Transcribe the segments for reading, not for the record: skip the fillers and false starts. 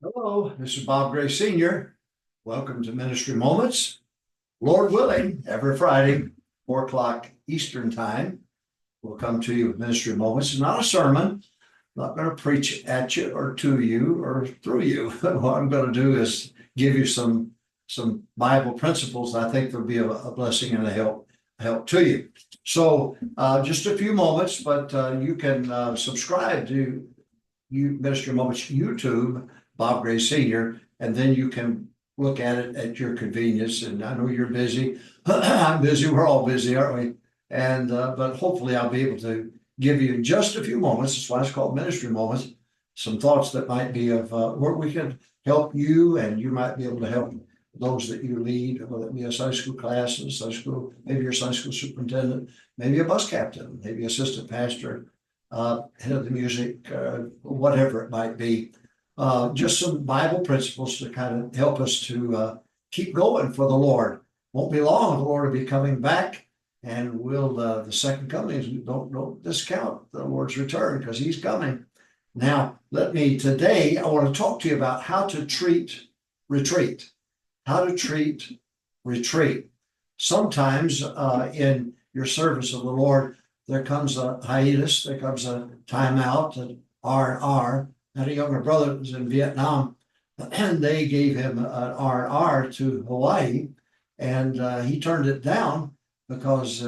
Hello, this is Bob Gray Sr. Welcome to Ministry Moments. Lord willing, every Friday, 4 o'clock Eastern Time, we'll come to you with Ministry Moments. It's not a sermon. I'm not going to preach at you or to you or through you. What I'm going to do is give you some Bible principles that I think will be a blessing and a help to you. So just a few moments, but you can subscribe to Ministry Moments YouTube, Bob Gray Sr., and then you can look at it at your convenience. And I know you're busy. I'm busy. We're all busy, aren't we? And but hopefully I'll be able to give you in just a few moments. That's why it's called Ministry Moments. Some thoughts that might be of where we can help you, and you might be able to help those that you lead, whether it be a Sunday school class, maybe your Sunday school superintendent, maybe a bus captain, maybe assistant pastor, head of the music, whatever it might be. Just some Bible principles to kind of help us to keep going for the Lord. Won't be long, the Lord will be coming back, and the second coming is don't discount the Lord's return, because he's coming. Now, today I want to talk to you about how to treat retreat. How to treat retreat. Sometimes in your service of the Lord, there comes a hiatus, there comes a timeout, an R&R. I had a younger brother that was in Vietnam, and they gave him an R&R to Hawaii, and he turned it down because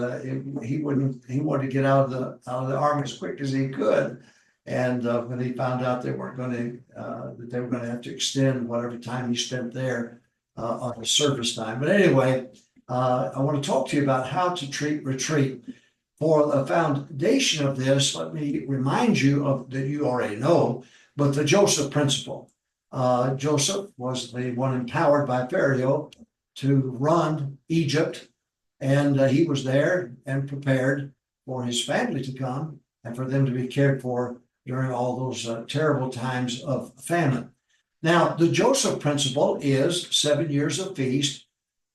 he wanted to get out of the army as quick as he could. And when he found out they weren't going to have to extend whatever time he spent there on his service time. But anyway, I want to talk to you about how to treat retreat. For the foundation of this, let me remind you of that you already know, but the Joseph principle. Joseph was the one empowered by Pharaoh to run Egypt, and he was there and prepared for his family to come and for them to be cared for during all those terrible times of famine. Now, the Joseph principle is 7 years of feast,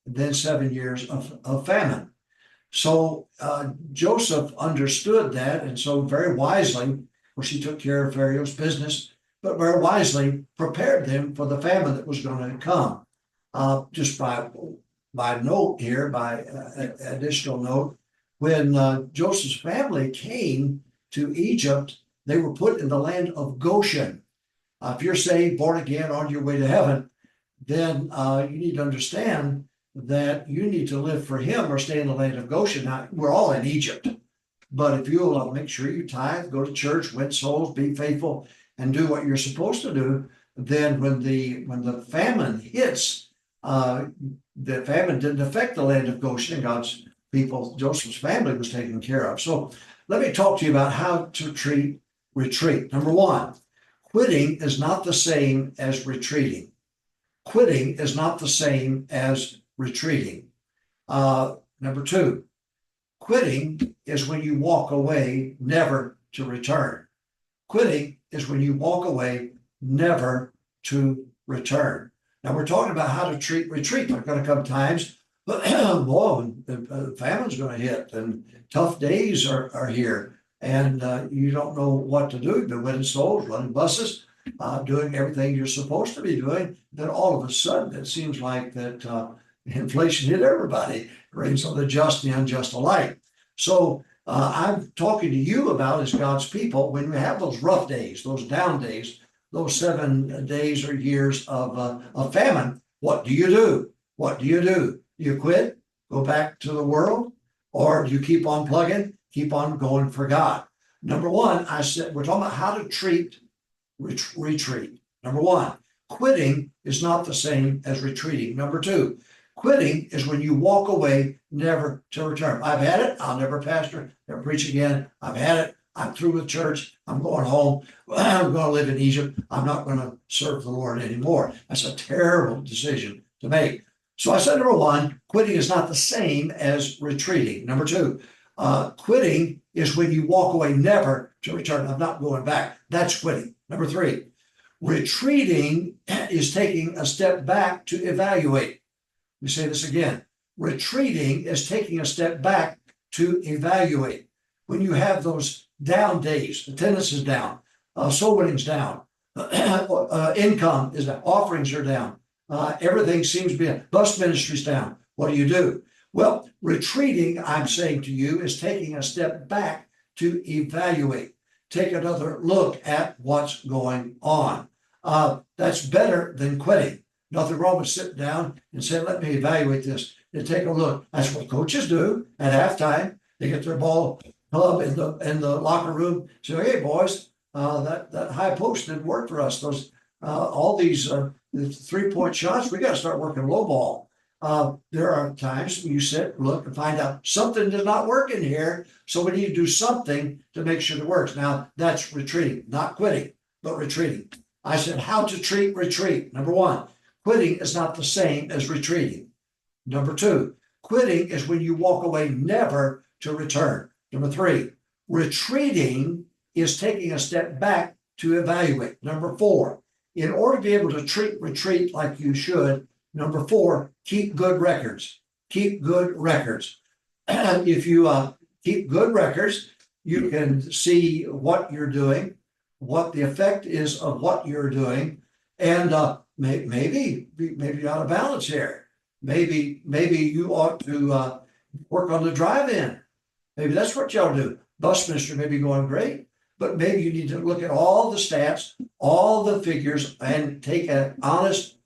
then 7 years of famine. So Joseph understood that, and so very wisely, of course, he took care of Pharaoh's business, but very wisely prepared them for the famine that was going to come. Just by note here, by additional note, when Joseph's family came to Egypt, they were put in the land of Goshen. If you're saved, born again, on your way to heaven, then you need to understand that you need to live for him or stay in the land of Goshen. Now, we're all in Egypt, but if you'll make sure you tithe, go to church, win souls, be faithful, and do what you're supposed to do, then when the famine hits, the famine didn't affect the land of Goshen. God's people, Joseph's family, was taken care of. So let me talk to you about how to treat retreat. Number one, quitting is not the same as retreating. Quitting is not the same as retreating. Number two, quitting is when you walk away, never to return. Quitting is when you walk away, never to return. Now, we're talking about how to treat retreat. There are going to come times, the famine's going to hit, and tough days are here, and you don't know what to do. You've been winning souls, running buses, doing everything you're supposed to be doing. Then all of a sudden, it seems like that inflation hit everybody, rains on the just and the unjust alike. So I'm talking to you about, as God's people, when we have those rough days, those down days, those 7 days or years of famine, what do you do? What do you do? Do you quit, go back to the world, or do you keep on plugging, keep on going for God? Number one, I said, we're talking about how to treat retreat. Number one, quitting is not the same as retreating. Number two, quitting is when you walk away, never to return. I've had it. I'll never pastor, never preach again. I've had it. I'm through with church. I'm going home. I'm going to live in Egypt. I'm not going to serve the Lord anymore. That's a terrible decision to make. So I said, number one, quitting is not the same as retreating. Number two, quitting is when you walk away, never to return. I'm not going back. That's quitting. Number three, retreating is taking a step back to evaluate. Let me say this again. Retreating is taking a step back to evaluate. When you have those down days, attendance is down, soul winning's down, Income is down. Offerings are down. Everything seems to be bus ministry's down. What do you do? Well, retreating, I'm saying to you, is taking a step back to evaluate. Take another look at what's going on. That's better than quitting. Nothing wrong with sitting down and saying, let me evaluate this and take a look. That's what coaches do at halftime. They get their ball club in the locker room. Say, hey boys, that high post didn't work for us. Those all these 3-point shots, we got to start working low ball. There are times when you sit, look, and find out something did not work in here, so we need to do something to make sure it works. Now, that's retreating, not quitting, but retreating. I said, how to treat retreat. Number one, quitting is not the same as retreating. Number two, quitting is when you walk away never to return. Number three, retreating is taking a step back to evaluate. Number four, in order to be able to retreat like you should, number four, keep good records. Keep good records. If you keep good records, you can see what you're doing, what the effect is of what you're doing, and maybe you're out of balance here. Maybe you ought to work on the drive-in. Maybe that's what y'all do. Bus ministry may be going great, but maybe you need to look at all the stats, all the figures, and take an honest,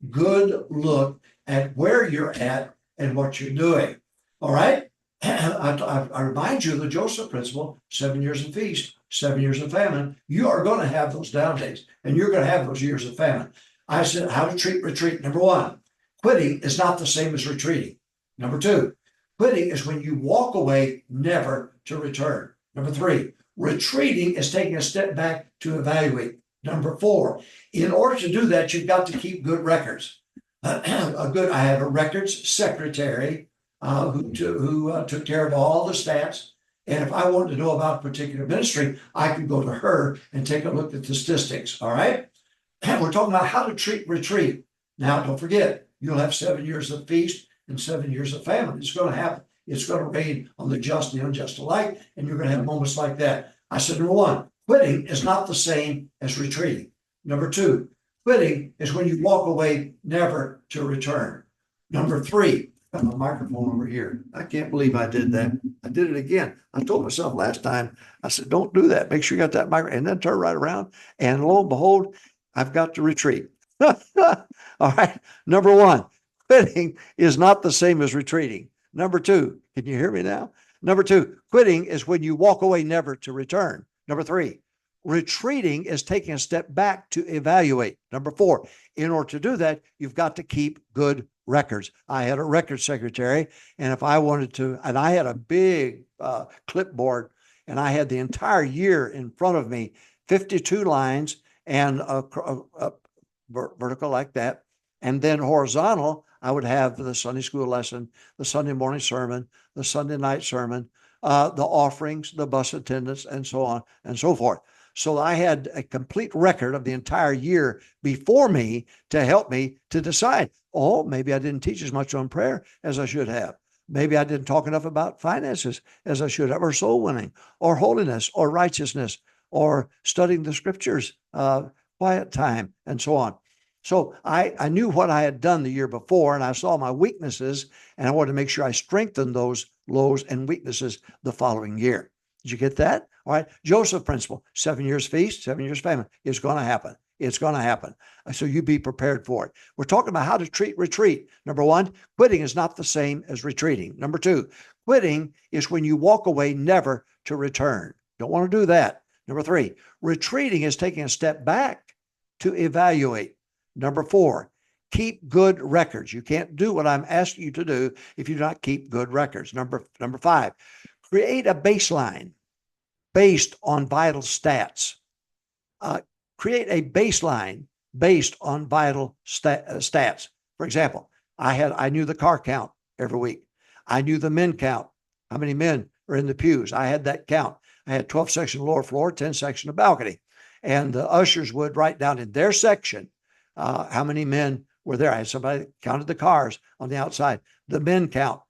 good look at where you're at and what you're doing. All right? I remind you of the Joseph principle, 7 years of feast, 7 years of famine. You are going to have those down days, and you're going to have those years of famine. I said, how to treat retreat. Number one, quitting is not the same as retreating. Number two, quitting is when you walk away never to return. Number three, retreating is taking a step back to evaluate. Number four, in order to do that, you've got to keep good records. I have a records secretary who took care of all the stats. And if I wanted to know about a particular ministry, I could go to her and take a look at the statistics. All right. And we're talking about how to treat retreat. Now, don't forget, you'll have 7 years of feast and 7 years of famine. It's going to happen. It's going to rain on the just and the unjust alike, and you're going to have moments like that. I said, number one, quitting is not the same as retreating. Number two, quitting is when you walk away never to return. Number three, got my microphone over here. I can't believe I did that. I did it again. I told myself last time, I said, don't do that. Make sure you got that microphone, and then turn right around. And lo and behold, I've got to retreat. All right. Number one, quitting is not the same as retreating. Number two, can you hear me now? Number two, quitting is when you walk away never to return. Number three, retreating is taking a step back to evaluate. Number four, in order to do that, you've got to keep good records. I had a record secretary, and if I wanted to, and I had a big clipboard, and I had the entire year in front of me, 52 lines and a vertical like that. And then horizontal, I would have the Sunday school lesson, the Sunday morning sermon, the Sunday night sermon, the offerings, the bus attendance, and so on and so forth. So I had a complete record of the entire year before me to help me to decide, oh, maybe I didn't teach as much on prayer as I should have. Maybe I didn't talk enough about finances as I should have, or soul winning, or holiness, or righteousness, or studying the scriptures, quiet time, and so on. So I knew what I had done the year before, and I saw my weaknesses, and I wanted to make sure I strengthened those lows and weaknesses the following year. Did you get that? All right. Joseph principle, 7 years feast, 7 years famine. It's going to happen. It's going to happen. So you be prepared for it. We're talking about how to treat retreat. Number one, quitting is not the same as retreating. Number two, quitting is when you walk away never to return. Don't want to do that. Number three, retreating is taking a step back to evaluate. Number four, keep good records. You can't do what I'm asking you to do if you do not keep good records. Number five, create a baseline based on vital stats. Create a baseline based on vital stats. For example, I knew the car count every week. I knew the men count, how many men are in the pews. I had that count. I had 12 section lower floor, 10 section of balcony. And the ushers would write down in their section how many men were there. I had somebody counted the cars on the outside. The men count,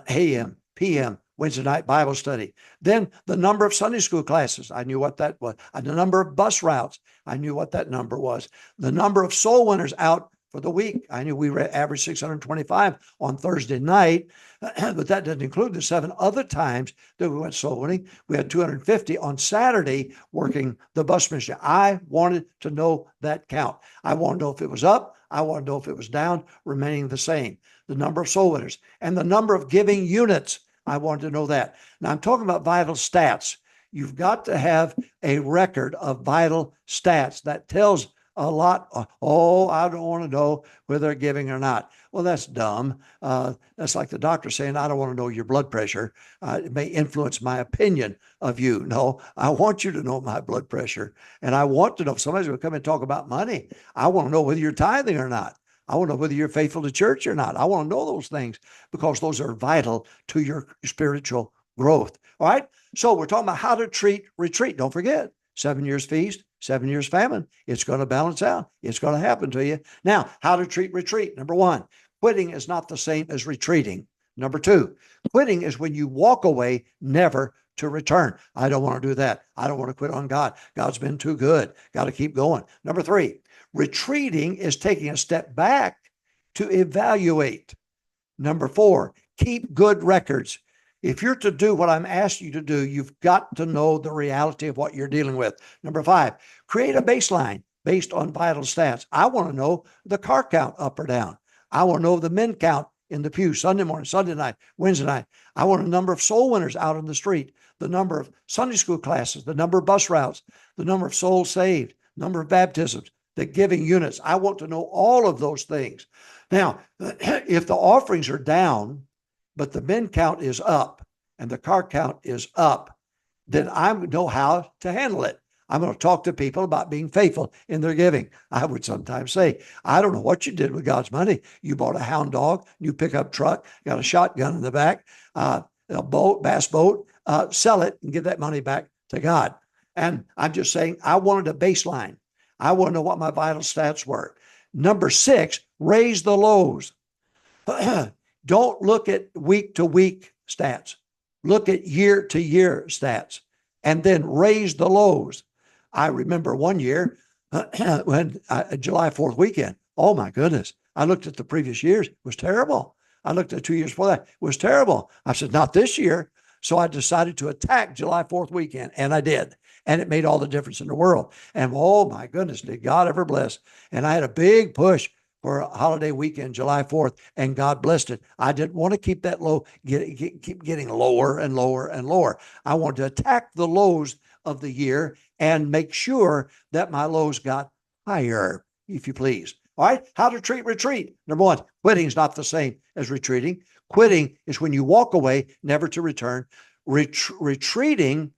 AM, PM, Wednesday night Bible study. Then the number of Sunday school classes. I knew what that was. The number of bus routes. I knew what that number was. The number of soul winners out for the week. I knew we were average 625 on Thursday night, but that doesn't include the 7 other times that we went soul winning. We had 250 on Saturday working the bus ministry. I wanted to know that count. I wanted to know if it was up. I wanted to know if it was down, remaining the same. The number of soul winners and the number of giving units. I wanted to know that. Now I'm talking about vital stats. You've got to have a record of vital stats that tells a lot. Oh, I don't want to know whether they're giving or not. Well, that's dumb. That's like the doctor saying, I don't want to know your blood pressure. It may influence my opinion of you. No, I want you to know my blood pressure. And I want to know if somebody's going to come and talk about money. I want to know whether you're tithing or not. I want to know whether you're faithful to church or not. I want to know those things because those are vital to your spiritual growth. All right. So we're talking about how to treat retreat. Don't forget, 7 years feast, 7 years famine. It's going to balance out. It's going to happen to you. Now, how to treat retreat. Number 1, quitting is not the same as retreating. Number 2, quitting is when you walk away, never to return. I don't want to do that. I don't want to quit on God. God's been too good. Got to keep going. Number 3, retreating is taking a step back to evaluate. Number 4, keep good records. If you're to do what I'm asking you to do, you've got to know the reality of what you're dealing with. Number 5, create a baseline based on vital stats. I want to know the car count up or down. I want to know the men count in the pew Sunday morning, Sunday night, Wednesday night. I want a number of soul winners out on the street, the number of Sunday school classes, the number of bus routes, the number of souls saved, number of baptisms, the giving units. I want to know all of those things. Now, if the offerings are down, but the men count is up and the car count is up, then I know how to handle it. I'm going to talk to people about being faithful in their giving. I would sometimes say, I don't know what you did with God's money. You bought a hound dog, new pickup truck, got a shotgun in the back, a boat, bass boat, sell it and give that money back to God. And I'm just saying, I wanted a baseline. I want to know what my vital stats were. Number 6, raise the lows. Don't look at week to week stats. Look at year to year stats and then raise the lows. I remember one year when July 4th weekend, oh my goodness, I looked at the previous years, it was terrible. I looked at 2 years before that, it was terrible. I said, not this year. So I decided to attack July 4th weekend, and I did. And it made all the difference in the world. And oh my goodness, did God ever bless. And I had a big push for a holiday weekend, July 4th, and God blessed it. I didn't want to keep that low, keep getting lower and lower and lower. I wanted to attack the lows of the year and make sure that my lows got higher, if you please. All right, how to treat retreat. Number 1, quitting is not the same as retreating. Quitting is when you walk away, never to return. Retreating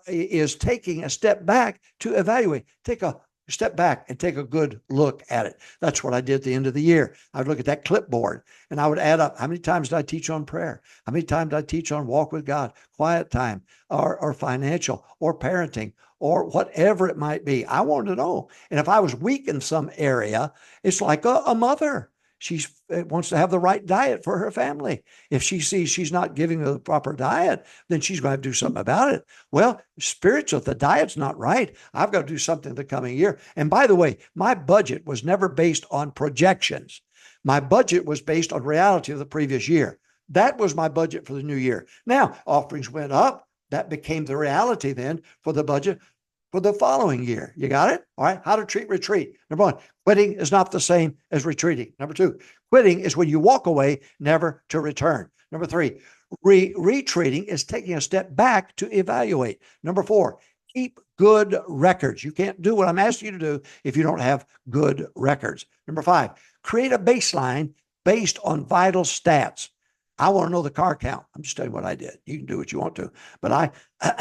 is taking a step back to evaluate. Take a step back and take a good look at it. That's what I did at the end of the year. I would look at that clipboard and I would add up, how many times did I teach on prayer? How many times did I teach on walk with God, quiet time, or financial, or parenting, or whatever it might be? I wanted to know. And if I was weak in some area, it's like a mother. She wants to have the right diet for her family. If she sees she's not giving the proper diet, then she's going to have to do something about it. Well, spiritual, if the diet's not right, I've got to do something the coming year. And by the way, my budget was never based on projections. My budget was based on reality of the previous year. That was my budget for the new year. Now, offerings went up. That became the reality then for the budget for the following year. You got it? All right. How to treat retreat. Number 1, quitting is not the same as retreating. Number 2, quitting is when you walk away, never to return. Number 3, retreating is taking a step back to evaluate. Number 4, keep good records. You can't do what I'm asking you to do if you don't have good records. Number 5, create a baseline based on vital stats. I want to know the car count. I'm just telling you what I did. You can do what you want to, but I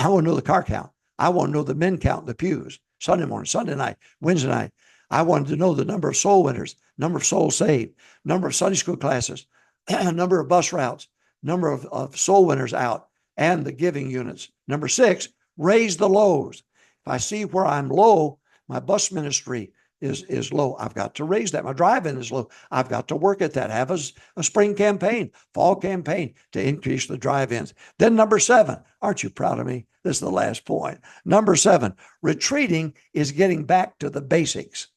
want to know the car count. I want to know the men count in the pews, Sunday morning, Sunday night, Wednesday night. I wanted to know the number of soul winners, number of souls saved, number of Sunday school classes, number of bus routes, number of soul winners out, and the giving units. Number 6, raise the lows. If I see where I'm low, my bus ministry is low. I've got to raise that. My drive-in is low. I've got to work at that. Have a spring campaign, fall campaign to increase the drive-ins. Then number 7, aren't you proud of me? This is the last point. Number 7, retreating is getting back to the basics.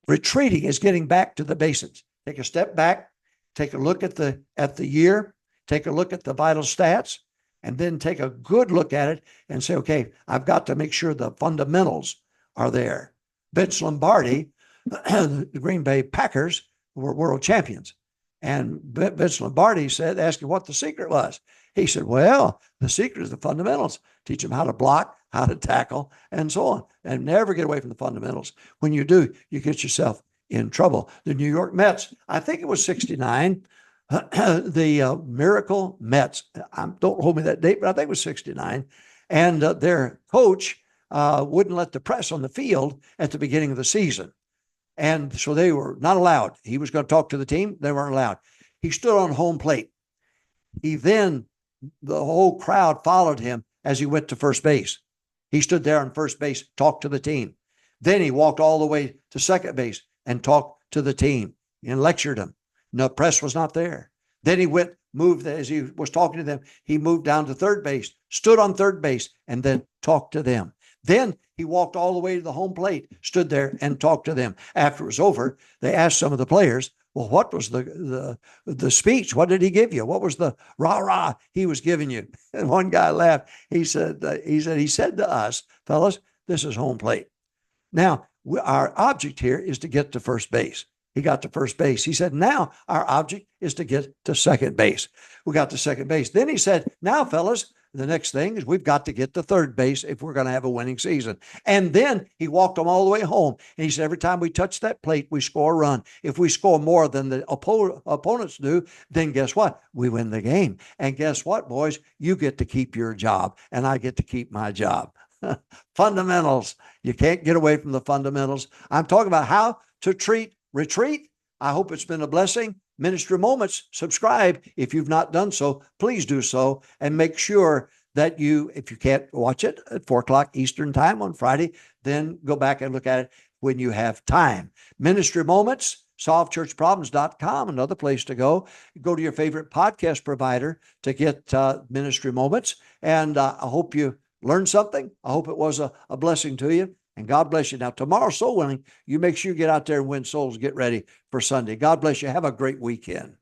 Retreating is getting back to the basics. Take a step back, take a look at the year, take a look at the vital stats, and then take a good look at it and say, okay, I've got to make sure the fundamentals are there. Vince Lombardi, the Green Bay Packers, were world champions. And Vince Lombardi asked him what the secret was. He said, well, the secret is the fundamentals. Teach them how to block, how to tackle, and so on. And never get away from the fundamentals. When you do, you get yourself in trouble. The New York Mets, I think it was 69, the Miracle Mets. Don't hold me that date, but I think it was 69. And their coach wouldn't let the press on the field at the beginning of the season. And so they were not allowed. He was going to talk to the team. They weren't allowed. He stood on home plate. The whole crowd followed him as he went to first base. He stood there on first base, talked to the team. Then he walked all the way to second base and talked to the team and lectured them. No, press was not there. Then he moved as he was talking to them. He moved down to third base, stood on third base, and then talked to them. Then he walked all the way to the home plate, stood there and talked to them. After it was over, they asked some of the players, well, what was the speech? What did he give you? What was the rah-rah he was giving you? And one guy laughed. He said to us, fellas, this is home plate. Now, our object here is to get to first base. He got to first base. He said, now our object is to get to second base. We got to second base. Then he said, now, fellas, the next thing is we've got to get to third base if we're going to have a winning season. And then he walked them all the way home. And he said, every time we touch that plate, we score a run. If we score more than the opponents do, then guess what? We win the game. And guess what, boys? You get to keep your job, and I get to keep my job. Fundamentals. You can't get away from the fundamentals. I'm talking about how to retreat. I hope it's been a blessing. Ministry Moments, subscribe. If you've not done so, please do so. And make sure that if you can't watch it at 4:00 Eastern time on Friday, then go back and look at it when you have time. Ministry Moments, solvechurchproblems.com, another place to go. Go to your favorite podcast provider to get Ministry Moments. And I hope you learned something. I hope it was a blessing to you. And God bless you. Now, tomorrow, soul winning, you make sure you get out there and win souls. Get ready for Sunday. God bless you. Have a great weekend.